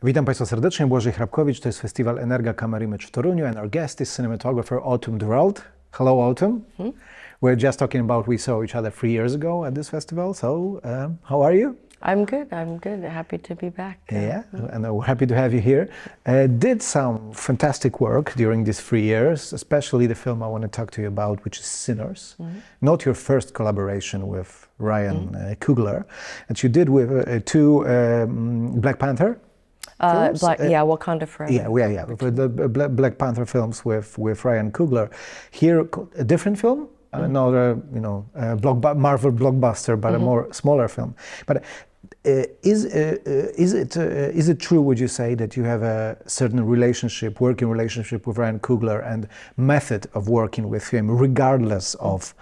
Witam Państwa serdecznie, Błażej Hrabkowicz, to jest festiwal EnergaCAMERIMAGE w Toruniu, and our guest is cinematographer Autumn Durald. Hello Autumn. We're just talking about, we saw each other 3 years ago at this festival, so how are you? I'm good, happy to be back. Yeah, and we're happy to have you here. Did some fantastic work during these 3 years, especially the film I want to talk to you about, which is Sinners. Not your first collaboration with Ryan Coogler, and you did with two Black Panther. Wakanda Forever. Yeah. The Black Panther films with Ryan Coogler. Here, a different film, not a Marvel blockbuster, but a more smaller film. But is it true? Would you say that you have a certain working relationship with Ryan Coogler and method of working with him, regardless of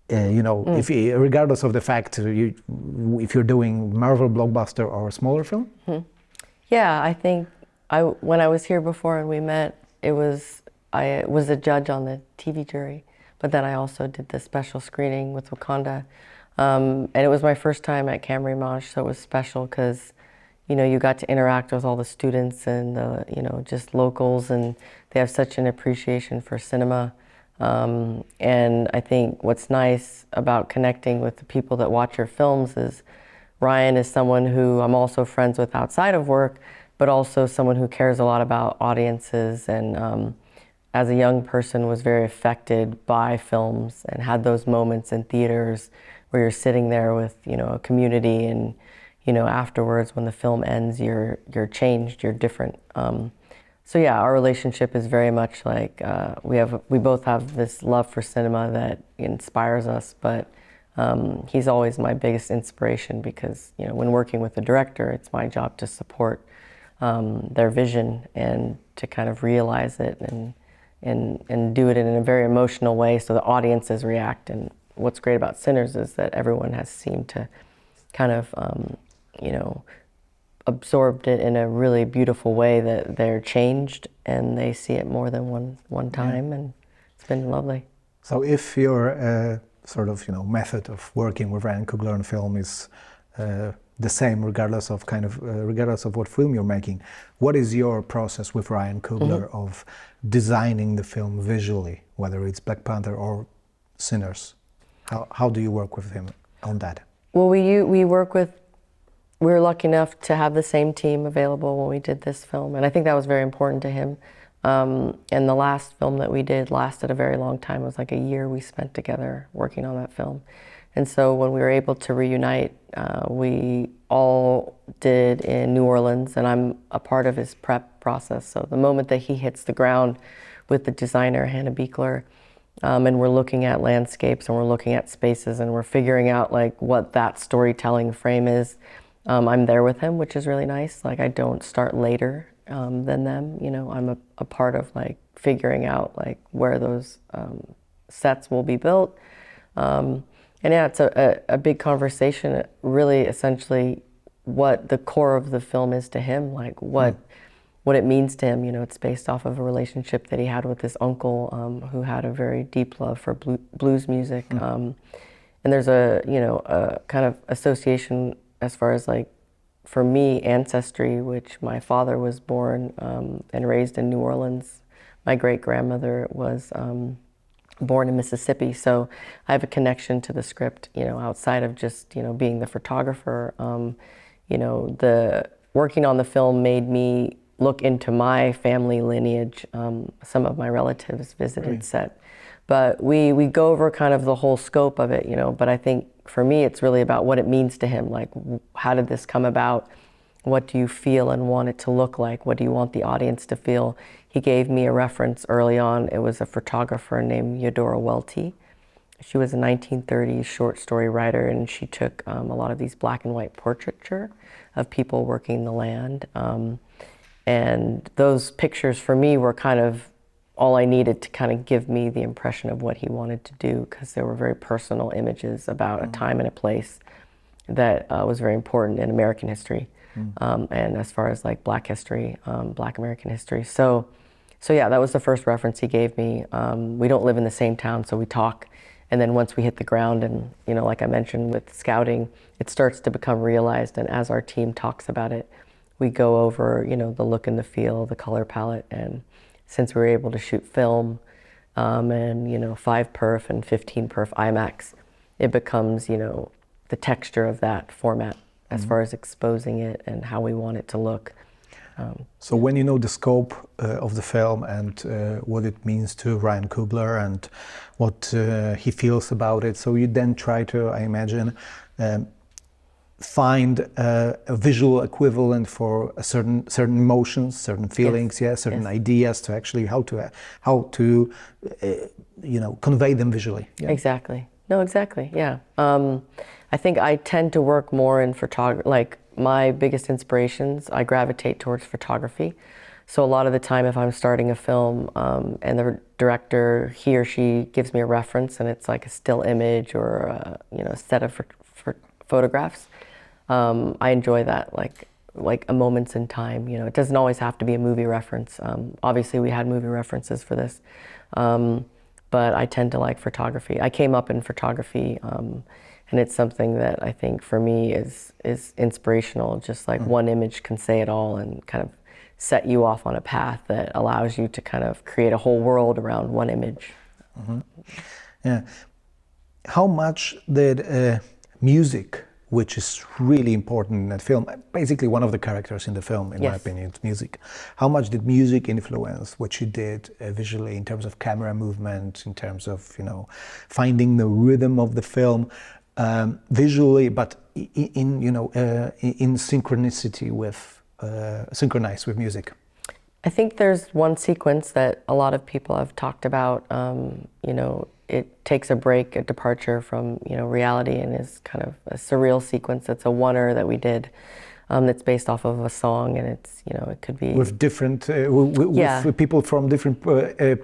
regardless of the fact if you're doing Marvel blockbuster or a smaller film? Yeah, I think when I was here before and we met, I was a judge on the TV jury, but then I also did the special screening with Wakanda, and it was my first time at CAMERIMAGE, so it was special because you got to interact with all the students and just locals, and they have such an appreciation for cinema. And I think what's nice about connecting with the people that watch your films is Ryan is someone who I'm also friends with outside of work, but also someone who cares a lot about audiences, and as a young person was very affected by films and had those moments in theaters where you're sitting there with a community, and afterwards when the film ends you're changed, you're different. So yeah, our relationship is very much like we both have this love for cinema that inspires us, but he's always my biggest inspiration because when working with the director, it's my job to support their vision and to kind of realize it and do it in a very emotional way so the audiences react. And what's great about Sinners is that everyone has seemed to kind of absorbed it in a really beautiful way, that they're changed and they see it more than one time, and it's been lovely. So if your sort of method of working with Ryan Coogler on film is the same regardless of what film you're making, what is your process with Ryan Coogler of designing the film visually, whether it's Black Panther or Sinners? How do you work with him on that? Well, we were lucky enough to have the same team available when we did this film, and I think that was very important to him. And the last film that we did lasted a very long time. It was like a year we spent together working on that film. And so when we were able to reunite, we all did in New Orleans, and I'm a part of his prep process. So the moment that he hits the ground with the designer, Hannah Beekler, and we're looking at landscapes and we're looking at spaces and we're figuring out like what that storytelling frame is, I'm there with him, which is really nice. Like I don't start later than them. I'm a part of like figuring out like where those sets will be built. And yeah, it's a big conversation, really essentially what the core of the film is to him, like what it means to him. It's based off of a relationship that he had with his uncle, who had a very deep love for blues music. And there's a kind of association as far as like, for me, ancestry, which my father was born and raised in New Orleans. My great-grandmother was born in Mississippi, so I have a connection to the script, outside of just, being the photographer. The working on the film made me look into my family lineage. Some of my relatives visited set. But we go over kind of the whole scope of it, but I think for me it's really about what it means to him. Like, how did this come about? What do you feel and want it to look like? What do you want the audience to feel? He gave me a reference early on. It was a photographer named Eudora Welty. She was a 1930s short story writer, and she took a lot of these black and white portraiture of people working the land. And those pictures for me were kind of all I needed to kind of give me the impression of what he wanted to do, because they were very personal images about a time and a place that was very important in American history, and as far as like Black history, Black American history. So yeah, that was the first reference he gave me. We don't live in the same town, so we talk, and then once we hit the ground, and like I mentioned with scouting, it starts to become realized, and as our team talks about it, we go over, you know, the look and the feel, the color palette. And since we were able to shoot film and, you know, 5 perf and 15 perf IMAX, it becomes, you know, the texture of that format as far as exposing it and how we want it to look. So when you know the scope of the film and what it means to Ryan Coogler and what he feels about it, so you then try to, I imagine, find a visual equivalent for a certain emotions, certain feelings, certain ideas to actually how to you know, convey them visually. Yeah. Exactly. No, exactly. Yeah. I think I tend to work more in photography. Like my biggest inspirations, I gravitate towards photography. So a lot of the time, if I'm starting a film and the director, he or she gives me a reference, and it's like a still image or a, you know, a set of photographs, I enjoy that. Like a moments in time. You know, it doesn't always have to be a movie reference. Obviously, we had movie references for this, but I tend to like photography. I came up in photography. And it's something that I think for me is inspirational. Just like one image can say it all and kind of set you off on a path that allows you to kind of create a whole world around one image. Yeah. How much did music, which is really important in that film, basically one of the characters in the film, in my opinion, it's music. How much did music influence what you did visually in terms of camera movement, in terms of, you know, finding the rhythm of the film? Visually, but in you know, in synchronicity with synchronized with music. I think there's one sequence that a lot of people have talked about. You know, it takes a break, a departure from, you know, reality, and is kind of a surreal sequence. It's a oneer that we did. That's based off of a song, and it's, you know, it could be with different with people from different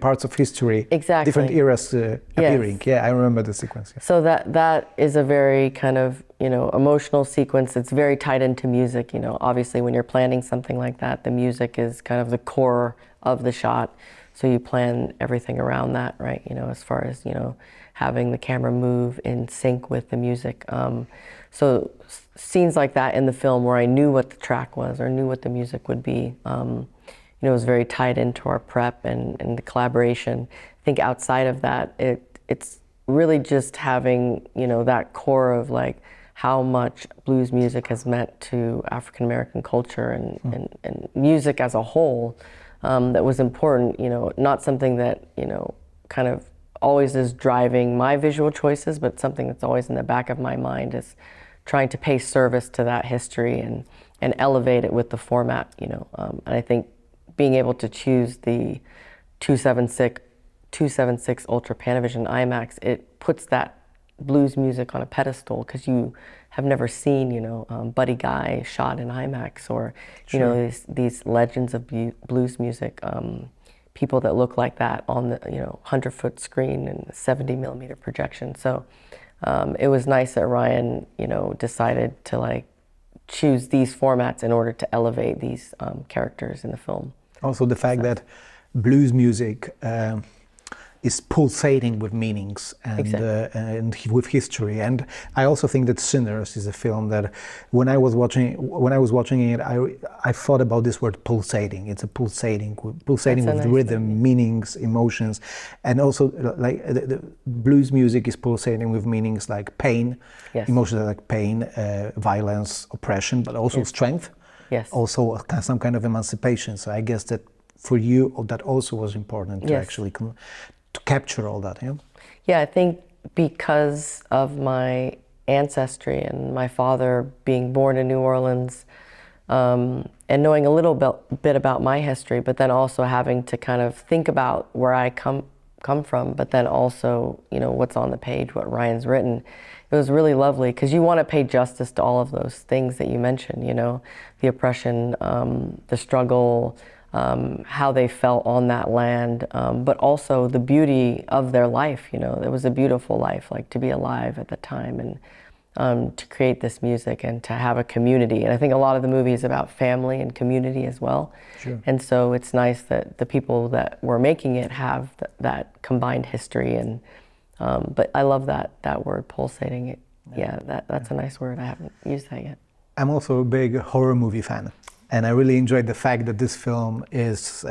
parts of history, exactly, different eras appearing. Yeah, I remember the sequence. Yeah. So that is a very kind of, you know, emotional sequence. It's very tied into music. You know, obviously when you're planning something like that, the music is kind of the core of the shot. So you plan everything around that, right? You know, as far as, you know, having the camera move in sync with the music. So scenes like that in the film where I knew what the track was or knew what the music would be, you know, was very tied into our prep and the collaboration. I think outside of that, it's really just having, you know, that core of like how much blues music has meant to African American culture and music as a whole, that was important, you know, not something that, you know, kind of always is driving my visual choices, but something that's always in the back of my mind is trying to pay service to that history and elevate it with the format, you know. And I think being able to choose the 276 Ultra Panavision IMAX, it puts that blues music on a pedestal because you have never seen, you know, Buddy Guy shot in IMAX or, you know, these legends of blues music, people that look like that on the, you know, 100-foot screen and 70-millimeter projection. So it was nice that Ryan, you know, decided to like choose these formats in order to elevate these characters in the film. Also the fact that blues music is pulsating with meanings and with history. And I also think that Sinners is a film that when I was watching it, I thought about this word pulsating. It's a pulsating with nice rhythm, meanings, emotions, and also like the blues music is pulsating with meanings like pain, emotions like pain, violence, oppression, but also strength. Yes. Also some kind of emancipation. So I guess that for you that also was important to actually to capture all that. Yeah, I think because of my ancestry and my father being born in New Orleans, and knowing a little bit about my history, but then also having to kind of think about where I come from, but then also, you know, what's on the page, what Ryan's written. It was really lovely because you want to pay justice to all of those things that you mentioned, you know, the oppression, the struggle, how they felt on that land, but also the beauty of their life. You know, it was a beautiful life, like to be alive at the time and to create this music and to have a community. And I think a lot of the movie is about family and community as well. Sure. And so it's nice that the people that were making it have that combined history. And but I love that word, pulsating. That's a nice word. I haven't used that yet. I'm also a big horror movie fan. And I really enjoyed the fact that this film is,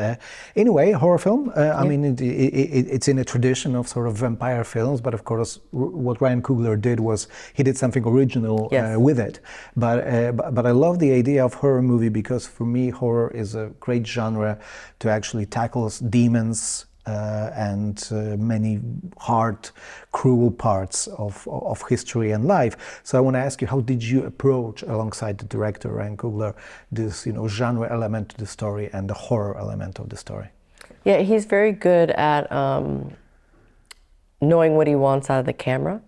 in a way, a horror film. I mean, it's in a tradition of sort of vampire films, but of course, what Ryan Coogler did was he did something original with it. But I love the idea of horror movie because for me, horror is a great genre to actually tackle demons, and many hard, cruel parts of history and life. So I want to ask you, how did you approach, alongside the director Ryan Coogler, this genre element to the story and the horror element of the story? Yeah, he's very good at knowing what he wants out of the camera.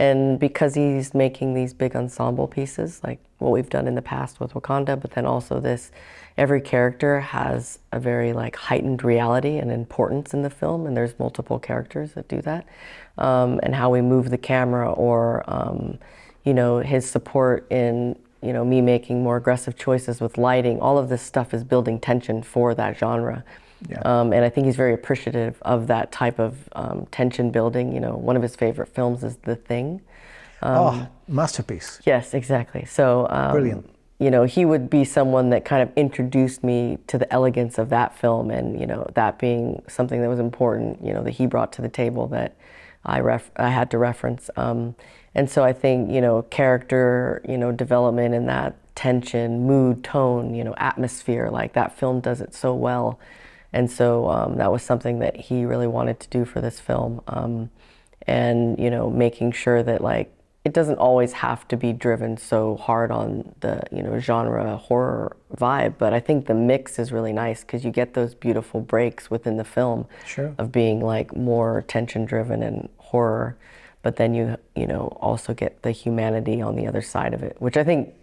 And because he's making these big ensemble pieces, like what we've done in the past with Wakanda, but then also this, every character has a very heightened reality and importance in the film, and there's multiple characters that do that. And how we move the camera, or his support in me making more aggressive choices with lighting. All of this stuff is building tension for that genre. Yeah. And I think he's very appreciative of that type of tension building. One of his favorite films is The Thing. Masterpiece. Yes, exactly. So, brilliant. He would be someone that kind of introduced me to the elegance of that film, and that being something that was important, that he brought to the table that I had to reference. And so I think character development and that tension, mood, tone, atmosphere, like that film does it so well. And so that was something that he really wanted to do for this film. And making sure that it doesn't always have to be driven so hard on the genre horror vibe, but I think the mix is really nice because you get those beautiful breaks within the film. Sure. Of being more tension driven and horror, but then you also get the humanity on the other side of it, which I think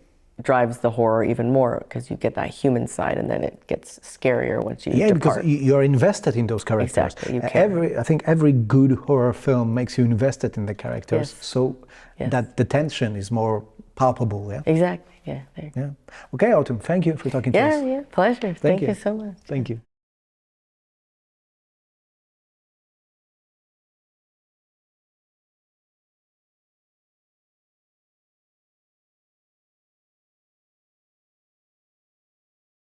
drives the horror even more because you get that human side, and then it gets scarier once you depart. Because you're invested in those characters. Exactly. I think every good horror film makes you invested in the characters, so that the tension is more palpable. Yeah. Exactly. Yeah. Yeah. Okay, Autumn. Thank you for talking to us. Yeah. Pleasure. Thank you so much. Thank you.